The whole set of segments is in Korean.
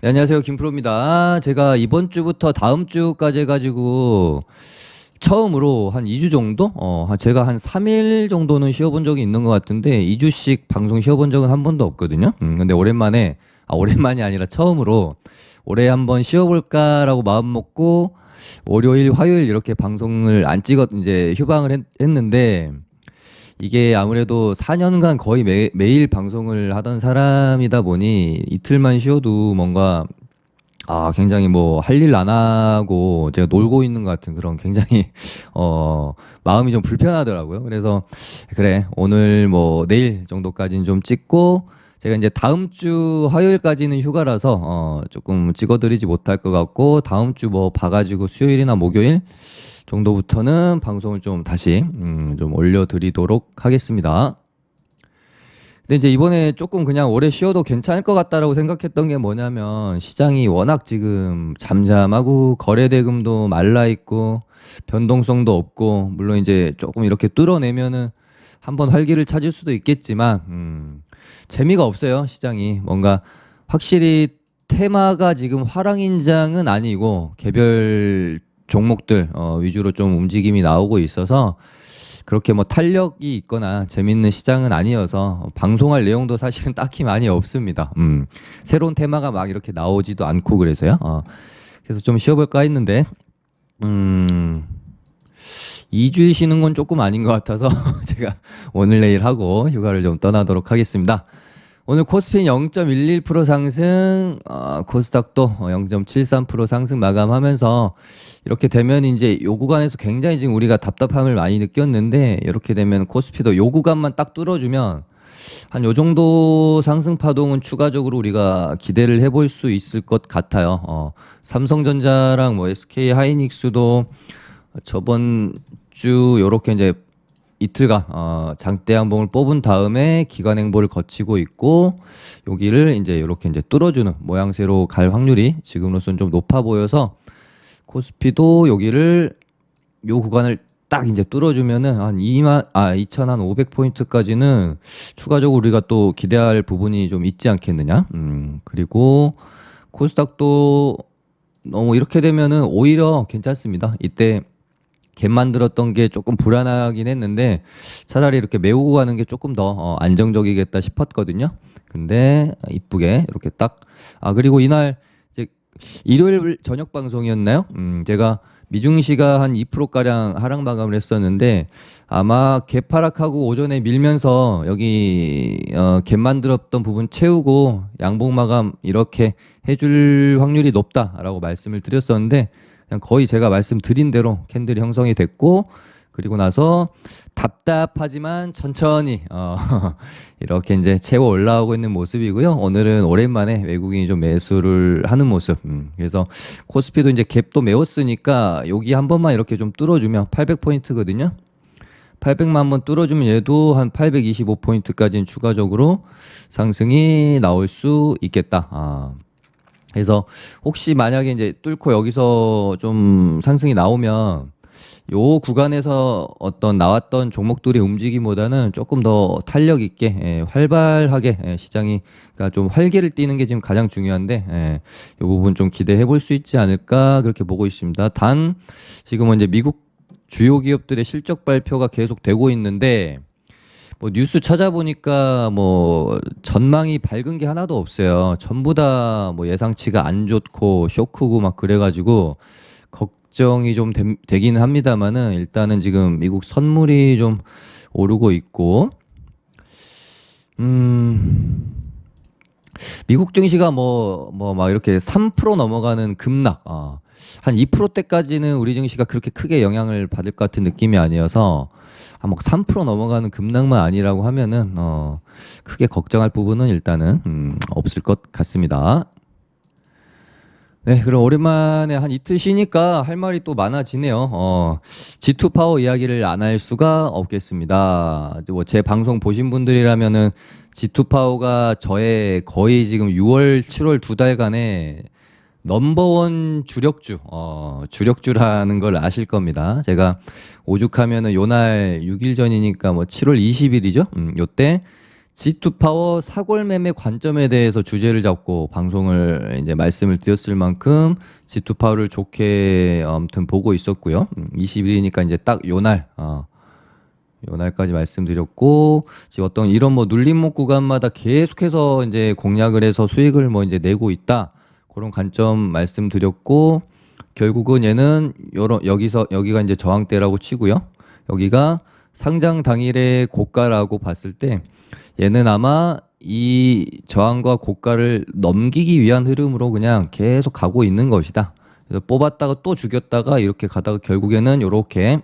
네, 안녕하세요. 김프로입니다. 제가 이번 주부터 다음 주까지 해가지고 처음으로 한 2주 정도? 제가 한 3일 정도는 쉬어본 적이 있는 것 같은데 2주씩 방송 쉬어본 적은 한 번도 없거든요. 근데 오랜만에, 오랜만이 아니라 처음으로 올해 한번 쉬어볼까라고 마음 먹고 월요일, 화요일 이렇게 방송을 안 이제 휴방을 했는데 이게 아무래도 4년간 거의 매일 방송을 하던 사람이다 보니 이틀만 쉬어도 뭔가 굉장히 뭐 할 일 안 하고 제가 놀고 있는 것 같은 그런 굉장히 마음이 좀 불편하더라고요. 그래서 그래 오늘 뭐 내일 정도까지는 좀 찍고 제가 이제 다음 주 화요일까지는 휴가라서 조금 찍어드리지 못할 것 같고 다음 주 뭐 봐가지고 수요일이나 목요일 정도부터는 방송을 좀 다시 좀 올려드리도록 하겠습니다. 근데 이제 이번에 조금 그냥 오래 쉬어도 괜찮을 것 같다라고 생각했던 게 뭐냐면 시장이 워낙 지금 잠잠하고 거래 대금도 말라 있고 변동성도 없고 물론 이제 조금 이렇게 뚫어내면은 한번 활기를 찾을 수도 있겠지만 재미가 없어요 시장이 뭔가 확실히 테마가 지금 화랑인장은 아니고 개별 종목들 위주로 좀 움직임이 나오고 있어서 그렇게 뭐 탄력이 있거나 재밌는 시장은 아니어서 방송할 내용도 사실은 딱히 많이 없습니다. 새로운 테마가 막 이렇게 나오지도 않고 그래서요. 그래서 좀 쉬어볼까 했는데 2주일 쉬는 건 조금 아닌 것 같아서 제가 오늘 내일 하고 휴가를 좀 떠나도록 하겠습니다. 오늘 코스피는 0.11% 상승, 코스닥도 0.73% 상승 마감하면서 이렇게 되면 이제 요 구간에서 굉장히 지금 우리가 답답함을 많이 느꼈는데 이렇게 되면 코스피도 요 구간만 딱 뚫어주면 한 요 정도 상승 파동은 추가적으로 우리가 기대를 해볼 수 있을 것 같아요. 삼성전자랑 뭐 SK 하이닉스도 저번 주 요렇게 이제 이틀간 장대 양봉을 뽑은 다음에 기간 행보를 거치고 있고 여기를 이제 이렇게 이제 뚫어주는 모양새로 갈 확률이 지금으로서는 좀 높아 보여서 코스피도 여기를 요 구간을 딱 이제 뚫어주면은 한 2,500포인트까지는 추가적으로 우리가 또 기대할 부분이 좀 있지 않겠느냐. 그리고 코스닥도 너무 이렇게 되면은 오히려 괜찮습니다. 이때 갭 만들었던 게 조금 불안하긴 했는데 차라리 이렇게 메우고 가는 게 조금 더 안정적이겠다 싶었거든요. 근데 이쁘게 이렇게 딱 그리고 이날 이제 일요일 저녁 방송이었나요? 제가 미중시가 한 2%가량 하락 마감을 했었는데 아마 갭 하락하고 오전에 밀면서 여기 갭 만들었던 부분 채우고 양봉 마감 이렇게 해줄 확률이 높다라고 말씀을 드렸었는데 그냥 거의 제가 말씀드린 대로 캔들이 형성이 됐고 그리고 나서 답답하지만 천천히 이렇게 이제 채워 올라오고 있는 모습이고요. 오늘은 오랜만에 외국인이 좀 매수를 하는 모습. 그래서 코스피도 이제 갭도 메웠으니까 여기 한 번만 이렇게 좀 뚫어주면 800포인트거든요. 800만 한번 뚫어주면 얘도 한 825포인트까지는 추가적으로 상승이 나올 수 있겠다. 그래서 혹시 만약에 이제 뚫고 여기서 좀 상승이 나오면 요 구간에서 어떤 나왔던 종목들의 움직임보다는 조금 더 탄력 있게 활발하게 시장이 그러니까 좀 활기를 띠는 게 지금 가장 중요한데 요 부분 좀 기대해 볼 수 있지 않을까 그렇게 보고 있습니다. 단 지금은 이제 미국 주요 기업들의 실적 발표가 계속 되고 있는데 뭐 뉴스 찾아보니까 뭐 전망이 밝은 게 하나도 없어요. 전부 다 뭐 예상치가 안 좋고 쇼크고 막 그래가지고 걱정이 좀 되기는 합니다만은 일단은 지금 미국 선물이 좀 오르고 있고 미국 증시가 뭐 막 이렇게 3% 넘어가는 급락 한 2%대까지는 우리 증시가 그렇게 크게 영향을 받을 것 같은 느낌이 아니어서 막 3% 넘어가는 급락만 아니라고 하면은 크게 걱정할 부분은 일단은 없을 것 같습니다. 네, 그럼 오랜만에 한 이틀 쉬니까 할 말이 또 많아지네요. G2 파워 이야기를 안 할 수가 없겠습니다. 뭐 제 방송 보신 분들이라면은 G2 파워가 저의 거의 지금 6월, 7월 두 달간의 넘버원 주력주라는 걸 아실 겁니다. 제가 오죽하면은 요날 6일 전이니까 뭐 7월 20일이죠. 요때 G2 파워 사골 매매 관점에 대해서 주제를 잡고 방송을 이제 말씀을 드렸을 만큼 G2 파워를 좋게 아무튼 보고 있었고요. 20일이니까 이제 딱 요날 요날까지 말씀드렸고, 지금 어떤 이런 뭐 눌림목 구간마다 계속해서 이제 공략을 해서 수익을 뭐 이제 내고 있다, 그런 관점 말씀드렸고, 결국은 얘는 여기가 이제 저항대라고 치고요. 여기가 상장 당일의 고가라고 봤을 때 얘는 아마 이 저항과 고가를 넘기기 위한 흐름으로 그냥 계속 가고 있는 것이다. 그래서 뽑았다가 또 죽였다가 이렇게 가다가 결국에는 이렇게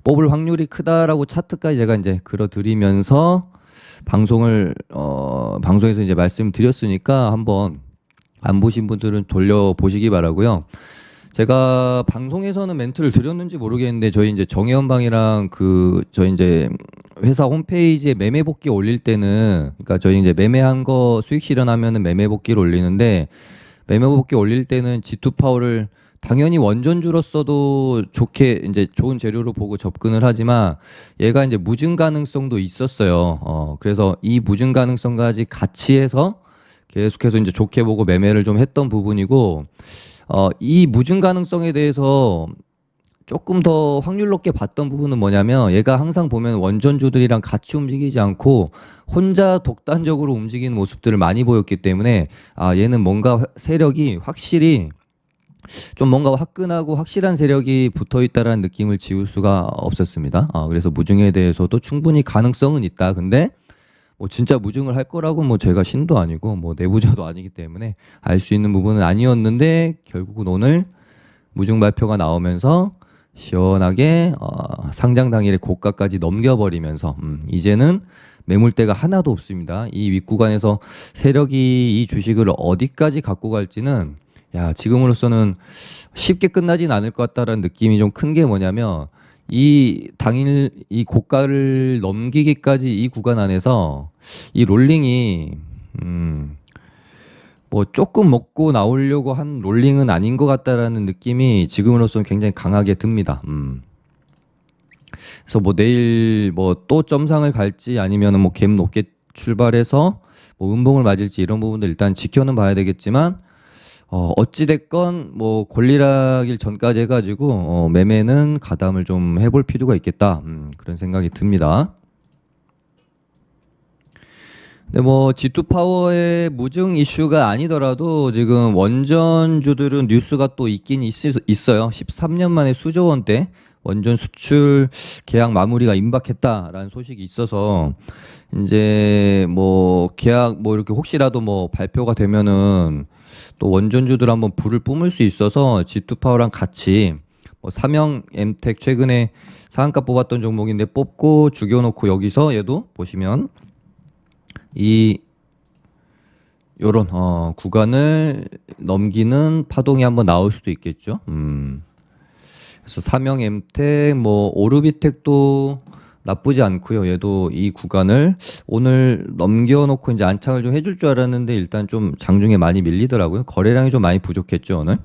뽑을 확률이 크다라고 차트까지 제가 이제 걸어드리면서 방송에서 이제 말씀드렸으니까 한번 안 보신 분들은 돌려보시기 바라고요. 제가 방송에서는 멘트를 드렸는지 모르겠는데, 저희 이제 정혜원방이랑 저희 이제 회사 홈페이지에 매매 복귀 올릴 때는, 그러니까 저희 이제 매매한 거 수익 실현하면은 매매 복귀를 올리는데, 매매 복귀 올릴 때는 G2 파워를 당연히 원전주로서도 좋게 이제 좋은 재료로 보고 접근을 하지만, 얘가 이제 무증 가능성도 있었어요. 그래서 이 무증 가능성까지 같이 해서 계속해서 이제 좋게 보고 매매를 좀 했던 부분이고, 이 무증 가능성에 대해서 조금 더 확률 높게 봤던 부분은 뭐냐면, 얘가 항상 보면 원전주들이랑 같이 움직이지 않고 혼자 독단적으로 움직이는 모습들을 많이 보였기 때문에, 얘는 뭔가 세력이 확실히 좀 뭔가 화끈하고 확실한 세력이 붙어 있다라는 느낌을 지울 수가 없었습니다. 그래서 무증에 대해서도 충분히 가능성은 있다. 근데 뭐 진짜 무증을 할 거라고 뭐 제가 신도 아니고 뭐 내부자도 아니기 때문에 알 수 있는 부분은 아니었는데, 결국은 오늘 무증 발표가 나오면서 시원하게 상장 당일의 고가까지 넘겨버리면서 이제는 매물대가 하나도 없습니다. 이 윗구간에서 세력이 이 주식을 어디까지 갖고 갈지는, 지금으로서는 쉽게 끝나진 않을 것 같다라는 느낌이 좀 큰 게 뭐냐면, 이 당일 이 고가를 넘기기까지 이 구간 안에서 이 롤링이 뭐 조금 먹고 나오려고 한 롤링은 아닌 것 같다라는 느낌이 지금으로서는 굉장히 강하게 듭니다. 그래서 뭐 내일 뭐 또 점상을 갈지 아니면은 뭐 갭 높게 출발해서 뭐 음봉을 맞을지, 이런 부분들 일단 지켜는 봐야 되겠지만, 어찌됐건 뭐 권리락일 전까지 해가지고 매매는 가담을 좀 해볼 필요가 있겠다, 그런 생각이 듭니다. 근데 뭐 G2 파워의 무증 이슈가 아니더라도 지금 원전주들은 뉴스가 또 있긴 있어요. 13년 만에 수조 원대 원전 수출 계약 마무리가 임박했다라는 소식이 있어서, 이제 뭐 계약 뭐 이렇게 혹시라도 뭐 발표가 되면은 또 원전주들 한번 불을 뿜을 수 있어서 G2 파워랑 같이 뭐 삼형 엠텍 최근에 상한가 뽑았던 종목인데 뽑고 죽여놓고, 여기서 얘도 보시면 요런 구간을 넘기는 파동이 한번 나올 수도 있겠죠. 그래서 삼형 엠텍 뭐 오르비텍도 나쁘지 않고요. 얘도 이 구간을 오늘 넘겨놓고 이제 안착을 좀 해줄 줄 알았는데, 일단 좀 장중에 많이 밀리더라고요. 거래량이 좀 많이 부족했죠, 오늘.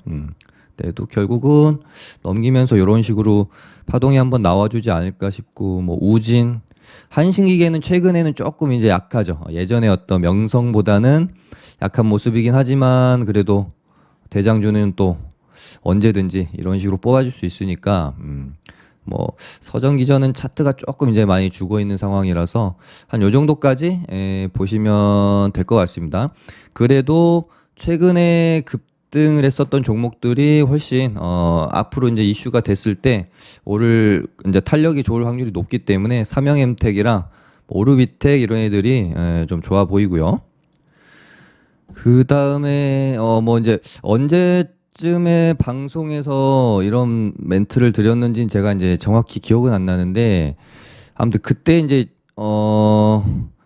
또 결국은 넘기면서 이런 식으로 파동이 한번 나와주지 않을까 싶고, 뭐 우진, 한신기계는 최근에는 조금 이제 약하죠. 예전에 어떤 명성보다는 약한 모습이긴 하지만, 그래도 대장주는 또 언제든지 이런 식으로 뽑아줄 수 있으니까, 뭐 서정기전은 차트가 조금 이제 많이 죽어 있는 상황이라서 한 요 정도까지 보시면 될 것 같습니다. 그래도 최근에 급등을 했었던 종목들이 훨씬 앞으로 이제 이슈가 됐을 때 오를 이제 탄력이 좋을 확률이 높기 때문에, 삼형엠텍이랑 오르비텍 이런 애들이 좀 좋아 보이고요. 그 다음에 뭐 이제 언제쯤에 방송에서 이런 멘트를 드렸는지는 제가 이제 정확히 기억은 안 나는데, 아무튼 그때 이제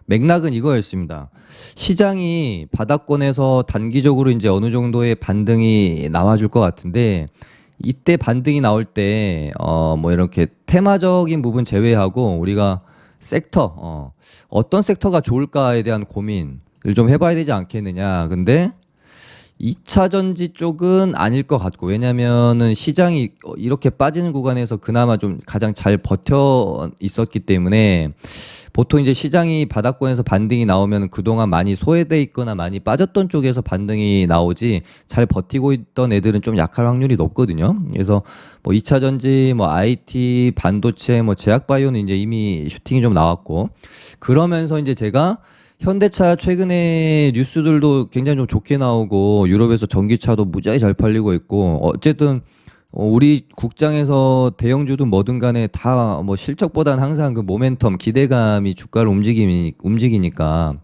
맥락은 이거였습니다. 시장이 바닥권에서 단기적으로 이제 어느 정도의 반등이 나와줄 것 같은데, 이때 반등이 나올 때 뭐 이렇게 테마적인 부분 제외하고 우리가 섹터, 어떤 섹터가 좋을까에 대한 고민을 좀 해봐야 되지 않겠느냐. 근데 2차 전지 쪽은 아닐 것 같고, 왜냐면은 시장이 이렇게 빠지는 구간에서 그나마 좀 가장 잘 버텨 있었기 때문에, 보통 이제 시장이 바닥권에서 반등이 나오면 그동안 많이 소외돼 있거나 많이 빠졌던 쪽에서 반등이 나오지, 잘 버티고 있던 애들은 좀 약할 확률이 높거든요. 그래서 뭐 2차 전지, 뭐 IT, 반도체, 뭐 제약바이오는 이제 이미 슈팅이 좀 나왔고, 그러면서 이제 제가 현대차 최근에 뉴스들도 굉장히 좀 좋게 나오고, 유럽에서 전기차도 무지하게 잘 팔리고 있고, 어쨌든 우리 국장에서 대형주든 뭐든 간에 다 뭐 실적보다는 항상 그 모멘텀, 기대감이 주가를 움직이니까,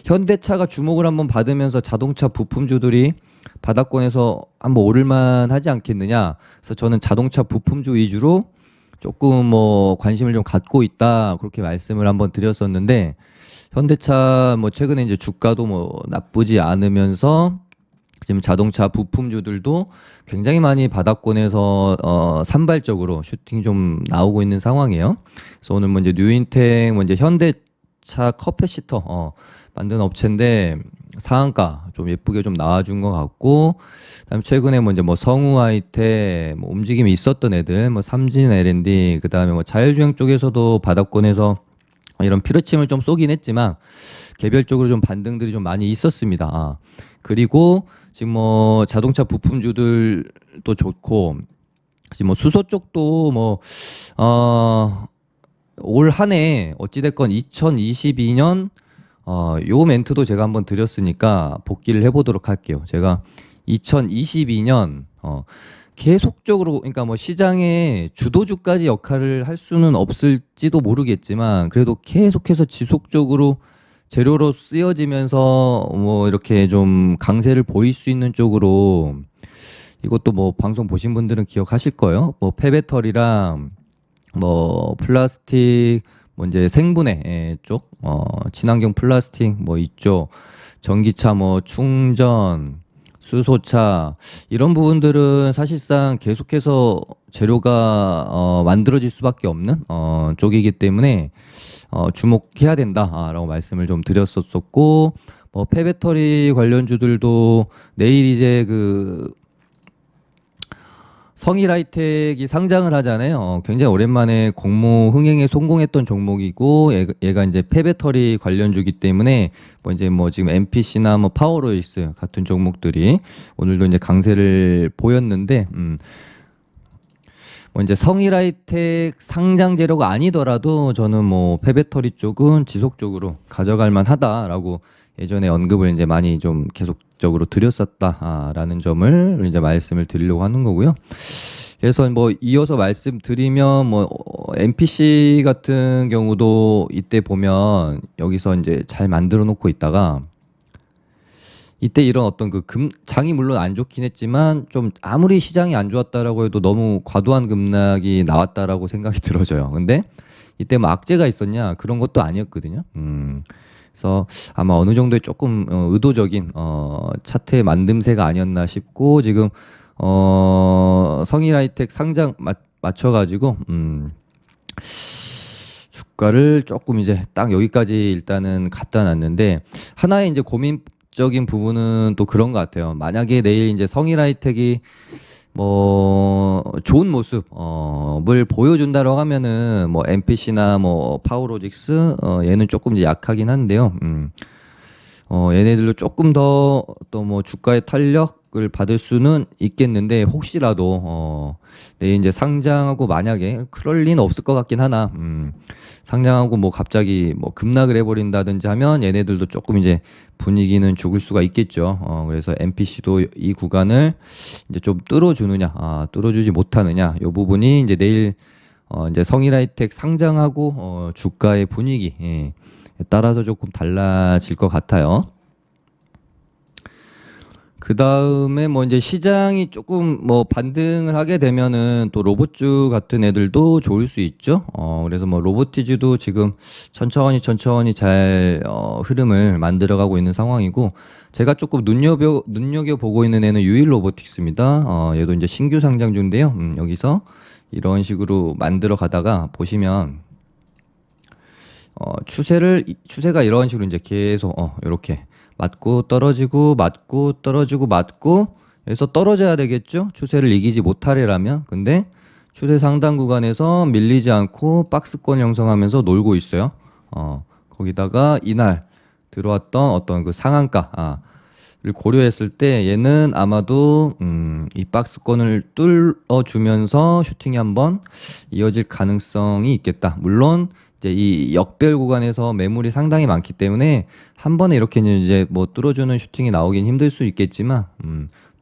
현대차가 주목을 한번 받으면서 자동차 부품주들이 바닥권에서 한번 오를만 하지 않겠느냐. 그래서 저는 자동차 부품주 위주로 조금 뭐 관심을 좀 갖고 있다, 그렇게 말씀을 한번 드렸었는데, 현대차 뭐 최근에 이제 주가도 뭐 나쁘지 않으면서 지금 자동차 부품주들도 굉장히 많이 바닥권에서 산발적으로 슈팅 좀 나오고 있는 상황이에요. 그래서 오늘 뭐 이제 뉴인텍, 뭐 이제 현대차 커패시터 만드는 업체인데 상한가 좀 예쁘게 좀 나와준 것 같고, 그다음에 최근에 뭐 이제 뭐 성우 하이텍 뭐 움직임이 있었던 애들, 뭐 삼진 L&D, 그다음에 뭐 자율주행 쪽에서도 바닥권에서 이런 피로침을 좀 쏘긴 했지만 개별적으로 좀 반등들이 좀 많이 있었습니다. 그리고 지금 뭐 자동차 부품주들도 좋고, 지금 뭐 수소 쪽도 뭐 올 한 해 어찌됐건 2022년 요 멘트도 제가 한번 드렸으니까 복기를 해보도록 할게요. 제가 2022년 계속적으로, 그러니까 뭐 시장의 주도주까지 역할을 할 수는 없을지도 모르겠지만, 그래도 계속해서 지속적으로 재료로 쓰여지면서 뭐 이렇게 좀 강세를 보일 수 있는 쪽으로, 이것도 뭐 방송 보신 분들은 기억하실 거예요. 뭐 폐배터리랑 뭐 플라스틱, 뭐 이제 생분해 쪽, 친환경 플라스틱 뭐 이쪽, 전기차 뭐 충전, 수소차, 이런 부분들은 사실상 계속해서 재료가 만들어질 수밖에 없는 쪽이기 때문에 주목해야 된다라고 말씀을 좀 드렸었고, 뭐 폐배터리 관련주들도 내일 이제 그 성일하이텍이 상장을 하잖아요. 굉장히 오랜만에 공모 흥행에 성공했던 종목이고, 얘가 이제 폐배터리 관련주기 때문에 뭐 이제 뭐 지금 MPC나 뭐 파워로이스 같은 종목들이 오늘도 이제 강세를 보였는데, 뭐 이제 성일하이텍 상장 재료가 아니더라도 저는 뭐 폐배터리 쪽은 지속적으로 가져갈 만하다라고 예전에 언급을 이제 많이 좀 계속적으로 드렸었다라는 점을 이제 말씀을 드리려고 하는 거고요. 그래서 뭐 이어서 말씀드리면, 뭐 MPC 같은 경우도 이때 보면 여기서 이제 잘 만들어 놓고 있다가, 이때 이런 어떤 그 장이 물론 안 좋긴 했지만 좀 아무리 시장이 안 좋았다라고 해도 너무 과도한 급락이 나왔다라고 생각이 들어져요. 근데 이때 뭐 악재가 있었냐, 그런 것도 아니었거든요. 그래서 아마 어느 정도의 조금 의도적인 차트의 만듦새가 아니었나 싶고, 지금 성일하이텍 상장 맞춰가지고 주가를 조금 이제 딱 여기까지 일단은 갖다 놨는데, 하나의 이제 고민적인 부분은 또 그런 것 같아요. 만약에 내일 이제 성일하이텍이 뭐 좋은 모습을 보여준다고 하면은 뭐 MPC나 뭐 파워로직스 얘는 조금 이제 약하긴 한데요. 얘네들도 조금 더 또 뭐 주가의 탄력을 받을 수는 있겠는데, 혹시라도 내일 이제 상장하고 만약에 그럴 리는 없을 것 같긴 하나, 상장하고 뭐 갑자기 뭐 급락을 해버린다든지 하면 얘네들도 조금 이제 분위기는 죽을 수가 있겠죠. 그래서 MPC도 이 구간을 이제 좀 뚫어주느냐, 뚫어주지 못하느냐, 이 부분이 이제 내일 이제 성일하이텍 상장하고 주가의 분위기 따라서 조금 달라질 것 같아요. 그 다음에 뭐 이제 시장이 조금 뭐 반등을 하게 되면은 또 로봇주 같은 애들도 좋을 수 있죠. 그래서 뭐 로보티즈도 지금 천천히 잘 흐름을 만들어가고 있는 상황이고, 제가 조금 눈여겨 보고 있는 애는 유일 로보틱스입니다. 얘도 이제 신규 상장 중인데요. 여기서 이런 식으로 만들어 가다가 보시면 추세가 이런 식으로 이제 계속 이렇게 맞고 떨어지고 맞고 떨어지고 맞고 해서 떨어져야 되겠죠? 추세를 이기지 못하려면. 근데 추세 상단 구간에서 밀리지 않고 박스권 형성하면서 놀고 있어요. 거기다가 이날 들어왔던 어떤 그 상한가를 고려했을 때 얘는 아마도 이 박스권을 뚫어주면서 슈팅이 한번 이어질 가능성이 있겠다. 물론 이제 이 역별 구간에서 매물이 상당히 많기 때문에 한 번에 이렇게 이제 뭐 뚫어주는 슈팅이 나오긴 힘들 수 있겠지만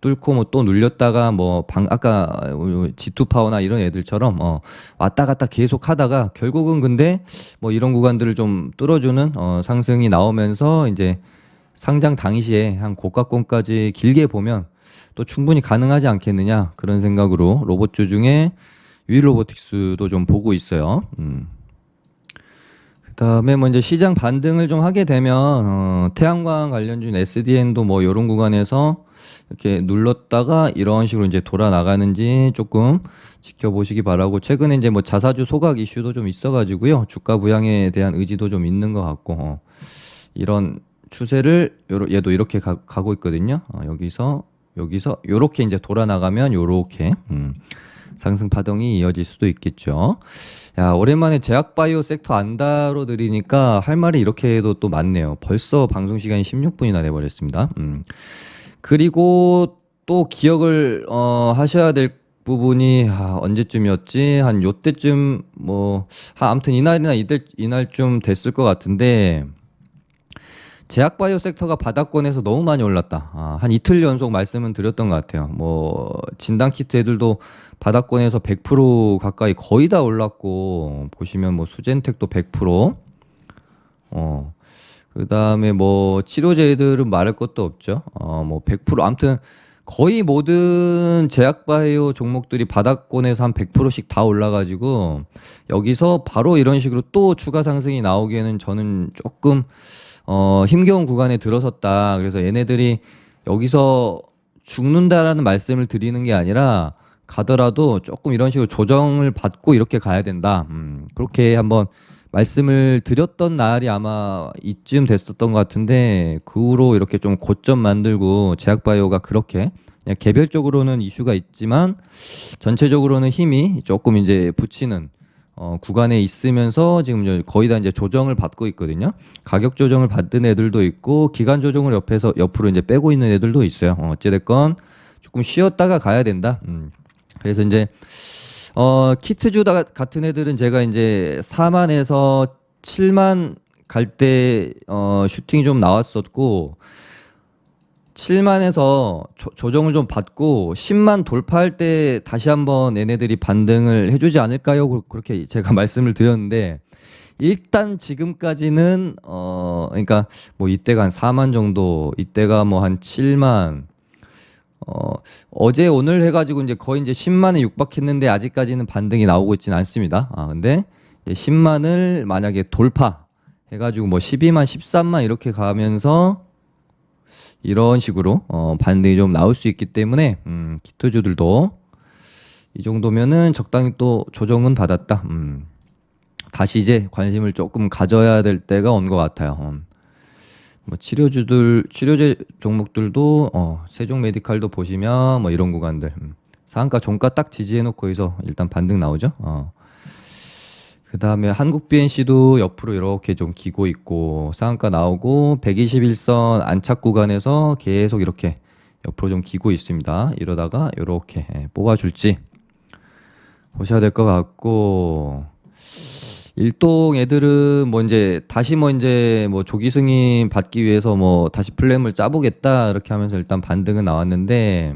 뚫고 뭐 또 눌렸다가 뭐 아까 G2 파워나 이런 애들처럼 왔다 갔다 계속 하다가 결국은 근데 뭐 이런 구간들을 좀 뚫어주는 상승이 나오면서 이제 상장 당시에 한 고가권까지 길게 보면 또 충분히 가능하지 않겠느냐 그런 생각으로 로봇주 중에 유일로보틱스도 좀 보고 있어요. 그다음에 뭐 이제 시장 반등을 좀 하게 되면 태양광 관련주인 SDN도 뭐 이런 구간에서 이렇게 눌렀다가 이런 식으로 이제 돌아 나가는지 조금 지켜보시기 바라고 최근에 이제 뭐 자사주 소각 이슈도 좀 있어가지고요 주가 부양에 대한 의지도 좀 있는 것 같고 이런 추세를 얘도 이렇게 가고 있거든요. 여기서 요렇게 이제 돌아 나가면 요렇게 상승 파동이 이어질 수도 있겠죠. 야, 오랜만에 제약바이오 섹터 안 다뤄드리니까 할 말이 이렇게 해도 또 많네요. 벌써 방송 시간이 16분이나 돼버렸습니다. 그리고 또 기억을 하셔야 될 부분이 언제쯤이었지? 한 요때쯤 뭐 아무튼 이날이나 이날쯤 됐을 것 같은데 제약바이오 섹터가 바닥권에서 너무 많이 올랐다. 한 이틀 연속 말씀은 드렸던 것 같아요. 뭐 진단키트 애들도 바닥권에서 100% 가까이 거의 다 올랐고 보시면 뭐 수젠텍도 100%. 그다음에 뭐 치료제 애들은 말할 것도 없죠. 뭐 100% 아무튼 거의 모든 제약바이오 종목들이 바닥권에서 한 100%씩 다 올라가지고 여기서 바로 이런 식으로 또 추가 상승이 나오기에는 저는 조금 힘겨운 구간에 들어섰다. 그래서 얘네들이 여기서 죽는다라는 말씀을 드리는 게 아니라 가더라도 조금 이런 식으로 조정을 받고 이렇게 가야 된다. 그렇게 한번 말씀을 드렸던 날이 아마 이쯤 됐었던 것 같은데 그 후로 이렇게 좀 고점 만들고 제약바이오가 그렇게 그냥 개별적으로는 이슈가 있지만 전체적으로는 힘이 조금 이제 붙이는 구간에 있으면서 지금 이제 거의 다 이제 조정을 받고 있거든요. 가격 조정을 받는 애들도 있고 기간 조정을 옆으로 이제 빼고 있는 애들도 있어요. 어찌됐건 조금 쉬었다가 가야 된다. 그래서 이제 키트주 같은 애들은 제가 이제 4만에서 7만 갈 때 슈팅이 좀 나왔었고 7만에서 조정을 좀 받고 10만 돌파할 때 다시 한번 얘네들이 반등을 해주지 않을까요? 그렇게 제가 말씀을 드렸는데 일단 지금까지는 그러니까 뭐 이때가 한 4만 정도, 이때가 뭐 한 7만, 어제 오늘 해가지고 이제 거의 이제 10만에 육박했는데 아직까지는 반등이 나오고 있지는 않습니다. 근데 이제 10만을 만약에 돌파 해가지고 뭐 12만, 13만 이렇게 가면서 이런 식으로 반등이 좀 나올 수 있기 때문에 키토주들도 이 정도면은 적당히 또 조정은 받았다. 다시 이제 관심을 조금 가져야 될 때가 온 것 같아요. 뭐 치료제 종목들도 세종 메디칼도 보시면 뭐 이런 구간들 상한가 종가 딱 지지해놓고서 일단 반등 나오죠. 그 다음에 한국 BNC도 옆으로 이렇게 좀 기고 있고 상한가 나오고 121선 안착 구간에서 계속 이렇게 옆으로 좀 기고 있습니다. 이러다가 이렇게 뽑아줄지 보셔야 될 것 같고 일동 애들은 뭐 이제 다시 뭐 이제 뭐 조기 승인 받기 위해서 뭐 다시 플랜을 짜보겠다 이렇게 하면서 일단 반등은 나왔는데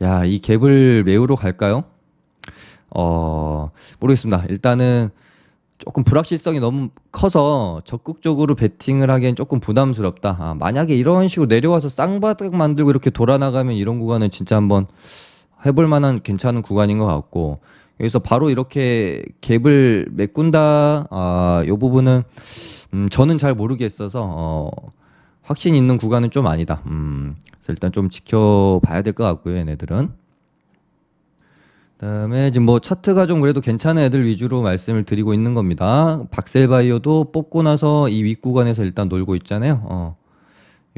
야, 이 갭을 메우러 갈까요? 모르겠습니다. 일단은 조금 불확실성이 너무 커서 적극적으로 베팅을 하기엔 조금 부담스럽다. 만약에 이런 식으로 내려와서 쌍바닥 만들고 이렇게 돌아나가면 이런 구간은 진짜 한번 해볼 만한 괜찮은 구간인 것 같고 여기서 바로 이렇게 갭을 메꾼다. 이 부분은 저는 잘 모르겠어서 확신 있는 구간은 좀 아니다. 그래서 일단 좀 지켜봐야 될 것 같고요. 얘네들은. 그다음에 지금 뭐 차트가 좀 그래도 괜찮은 애들 위주로 말씀을 드리고 있는 겁니다. 박셀바이오도 뽑고 나서 이 윗구간에서 일단 놀고 있잖아요.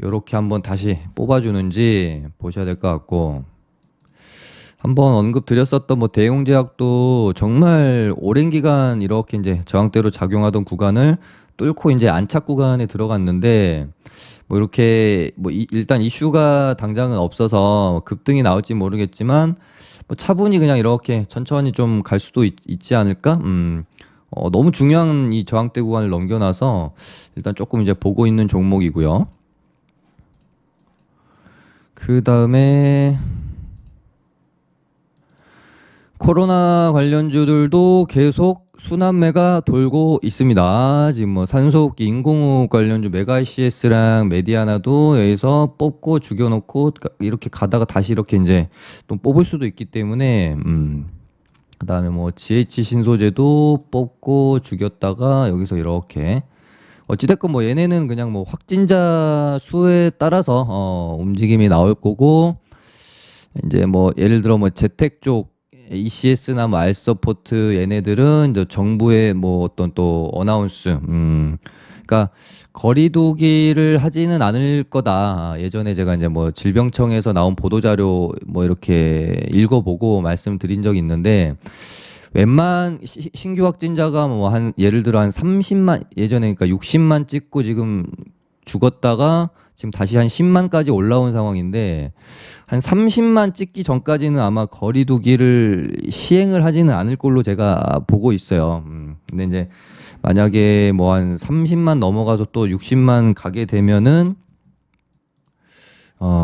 요렇게 한번 다시 뽑아주는지 보셔야 될 것 같고, 한번 언급 드렸었던 뭐 대웅제약도 정말 오랜 기간 이렇게 이제 저항대로 작용하던 구간을 뚫고 이제 안착 구간에 들어갔는데, 뭐 이렇게 뭐 일단 이슈가 당장은 없어서 급등이 나올지 모르겠지만 뭐 차분히 그냥 이렇게 천천히 좀 갈 수도 있지 않을까? 너무 중요한 이 저항대 구간을 넘겨놔서 일단 조금 이제 보고 있는 종목이고요. 그 다음에 코로나 관련주들도 계속 순환매가 돌고 있습니다. 지금 뭐 산소호흡기 인공호흡 관련주 메가ICS랑 메디아나도 여기서 뽑고 죽여놓고 이렇게 가다가 다시 이렇게 이제 또 뽑을 수도 있기 때문에 그다음에 뭐 GH 신소재도 뽑고 죽였다가 여기서 이렇게 어찌됐건 뭐 얘네는 그냥 뭐 확진자 수에 따라서 움직임이 나올 거고, 이제 뭐 예를 들어 뭐 재택 쪽 ECS나 뭐 알서포트 얘네들은 이제 정부의 뭐 어떤 또 어나운스, 그러니까 거리두기를 하지는 않을 거다. 예전에 제가 이제 뭐 질병청에서 나온 보도자료 뭐 이렇게 읽어보고 말씀드린 적이 있는데, 신규 확진자가 뭐 한 예를 들어 한 30만, 예전에 그러니까 60만 찍고 지금 죽었다가 지금 다시 한 10만까지 올라온 상황인데, 한 30만 찍기 전까지는 아마 거리두기를 시행을 하지는 않을 걸로 제가 보고 있어요. 근데 이제 만약에 뭐 한 30만 넘어가서 또 60만 가게 되면은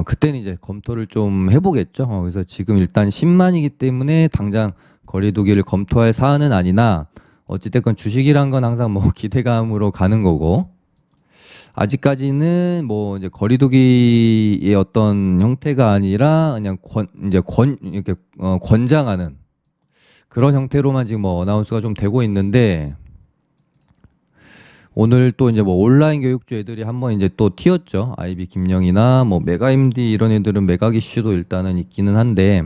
그때는 이제 검토를 좀 해보겠죠. 그래서 지금 일단 10만이기 때문에 당장 거리두기를 검토할 사안은 아니나, 어찌됐건 주식이란 건 항상 뭐 기대감으로 가는 거고, 아직까지는 뭐 이제 거리두기의 어떤 형태가 아니라 그냥 이렇게 권장하는 그런 형태로만 지금 뭐 어나운스가 좀 되고 있는데, 오늘 또 이제 뭐 온라인 교육주 애들이 한번 이제 또 튀었죠. 아이비 김영이나 뭐 메가임디 이런 애들은 매각 이슈도 일단은 있기는 한데,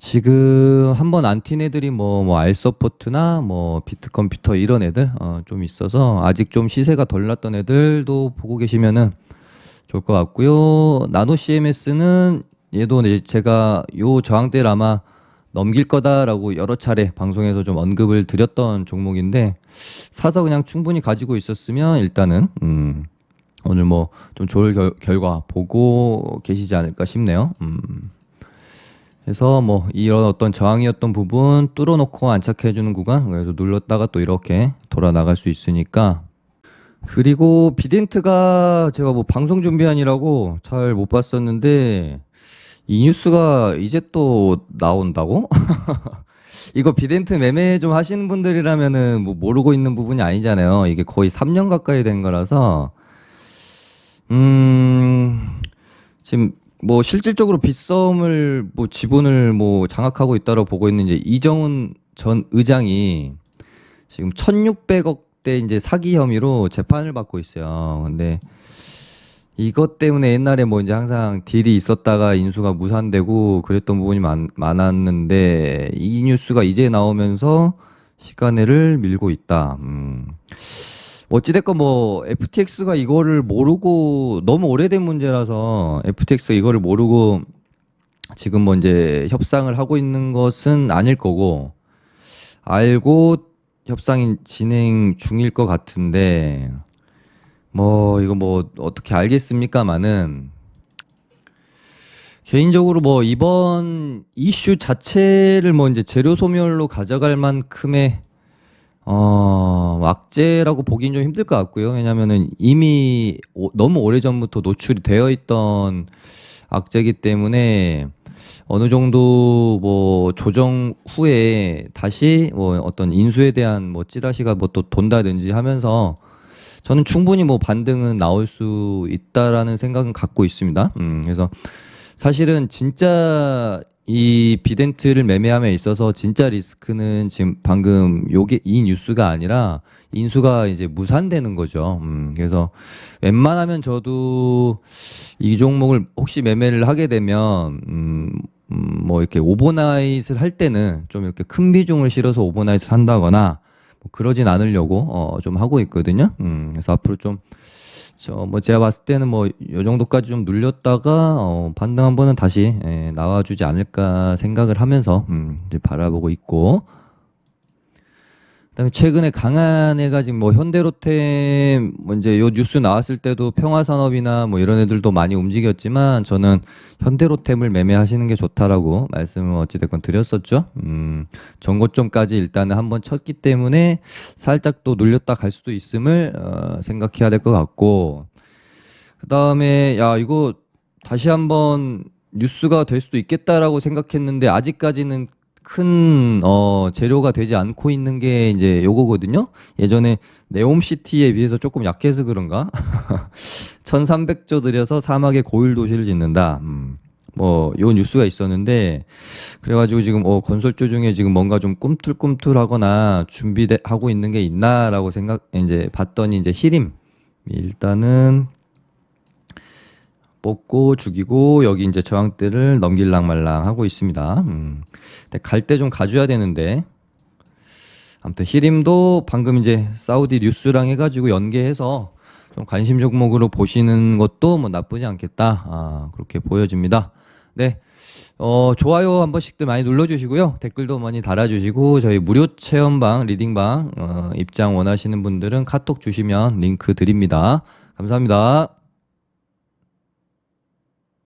지금 한번 안 튄 애들이 뭐 알서포트나 뭐 비트컴퓨터 이런 애들 좀 있어서 아직 좀 시세가 덜 났던 애들도 보고 계시면은 좋을 것 같고요. 나노 CMS는 얘도 이제 제가 요 저항대를 아마 넘길 거다라고 여러 차례 방송에서 좀 언급을 드렸던 종목인데, 사서 그냥 충분히 가지고 있었으면 일단은 오늘 뭐 좀 좋을 결과 보고 계시지 않을까 싶네요. 그래서 뭐 이런 어떤 저항이었던 부분 뚫어놓고 안착해주는 구간, 그래서 눌렀다가 또 이렇게 돌아 나갈 수 있으니까. 그리고 비덴트가 제가 뭐 방송 준비하느라고 잘 못 봤었는데, 이 뉴스가 이제 또 나온다고? 이거 비덴트 매매 좀 하시는 분들이라면은 뭐 모르고 있는 부분이 아니잖아요. 이게 거의 3년 가까이 된 거라서, 지금 뭐 실질적으로 빗썸을 뭐 지분을 뭐 장악하고 있다고 보고 있는 이제 이정훈 전 의장이 지금 1,600억대 이제 사기 혐의로 재판을 받고 있어요. 근데 이것 때문에 옛날에 뭐 이제 항상 딜이 있었다가 인수가 무산되고 그랬던 부분이 많았는데, 이 뉴스가 이제 나오면서 시간을 밀고 있다. 어찌됐건 뭐 FTX가 이거를 모르고, 너무 오래된 문제라서 FTX가 이거를 모르고 지금 뭐 이제 협상을 하고 있는 것은 아닐 거고, 알고 협상이 진행 중일 것 같은데, 뭐 이거 뭐 어떻게 알겠습니까마는, 개인적으로 뭐 이번 이슈 자체를 뭐 이제 재료 소멸로 가져갈 만큼의 악재라고 보기는 좀 힘들 것 같고요. 왜냐면은 이미 너무 오래전부터 노출이 되어 있던 악재이기 때문에 어느 정도 뭐 조정 후에 다시 뭐 어떤 인수에 대한 뭐 찌라시가 뭐 또 돈다든지 하면서 저는 충분히 뭐 반등은 나올 수 있다라는 생각은 갖고 있습니다. 그래서 사실은 진짜 이 비덴트를 매매함에 있어서 진짜 리스크는 지금 방금 요게 이 뉴스가 아니라 인수가 이제 무산되는 거죠. 그래서 웬만하면 저도 이 종목을 혹시 매매를 하게 되면 뭐 이렇게 오버나잇을 할 때는 좀 이렇게 큰 비중을 실어서 오버나잇을 한다거나 뭐 그러진 않으려고 좀 하고 있거든요. 그래서 앞으로 좀 제가 봤을 때는 요 정도까지 좀 눌렸다가 반등 한 번은 다시 나와주지 않을까 생각을 하면서 이제 바라보고 있고, 그다음에 최근에 강한 애가 지금 현대로템 이제 요 뉴스 나왔을 때도 평화산업이나 이런 애들도 많이 움직였지만, 저는 현대로템을 매매하시는 게 좋다라고 말씀을 어찌됐건 드렸었죠. 전고점까지 일단은 한번 쳤기 때문에 살짝 또 눌렸다 갈 수도 있음을 생각해야 될 것 같고, 그다음에 야 이거 다시 한번 뉴스가 될 수도 있겠다라고 생각했는데, 아직까지는 큰 재료가 되지 않고 있는 게 이제 요거거든요. 예전에 네옴시티에 비해서 조금 약해서 그런가? 1300조 들여서 사막의 고일 도시를 짓는다. 요 뉴스가 있었는데, 그래가지고 지금 건설주 중에 지금 뭔가 좀 꿈틀꿈틀하거나 준비하고 있는 게 있나라고 이제 봤더니 이제 히림 일단은 뽑고 죽이고 여기 이제 저항대를 넘길랑 말랑 하고 있습니다. 근데 갈 때 좀 가줘야 되는데, 아무튼 히림도 방금 이제 사우디 뉴스랑 해가지고 연계해서 좀 관심 종목으로 보시는 것도 나쁘지 않겠다. 그렇게 보여집니다. 네. 좋아요 한 번씩들 많이 눌러주시고요. 댓글도 많이 달아주시고, 저희 무료 체험방, 리딩방, 입장 원하시는 분들은 카톡 주시면 링크 드립니다. 감사합니다.